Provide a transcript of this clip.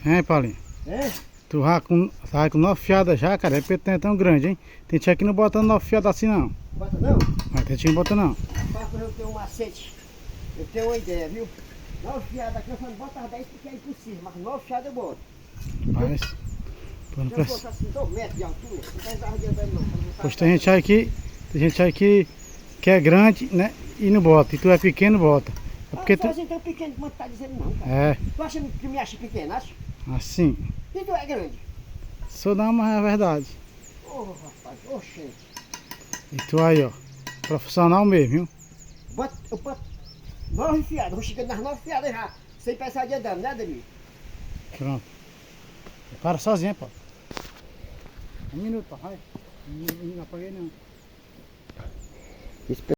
Hein, Paulinho? É? Tu vai com 9 fiadas já, cara. É porque é tão grande, hein? Tem tia que não bota 9 fiadas assim, não. Bota não? Mas tem tia que não bota, não. Rapaz, eu tenho um macete. Eu tenho uma ideia, viu? 9 fiadas aqui eu só não boto as 10 porque é impossível, mas 9 fiadas eu boto. Mas... Pô, não Se eu precisa... botar assim 2 metros de altura, não precisava de andar não. Pois tem gente aí que é grande, né? E não bota. E tu é pequeno, bota. É porque tu... Sozinho tão pequeno como tu tá dizendo não, cara. É, Tu acha que me acha pequeno, acha? assim. E tu é grande? Só não, mas é verdade. Ô, rapaz, oxente. E tu aí, ó. Profissional mesmo, viu? Eu boto 9 fiadas, vou chegando nas 9 fiadas já. Sem pensar de andando, né, Ademir? Pronto. Para sozinho, pô. Um minuto, pô. Vai. Não apaguei, não.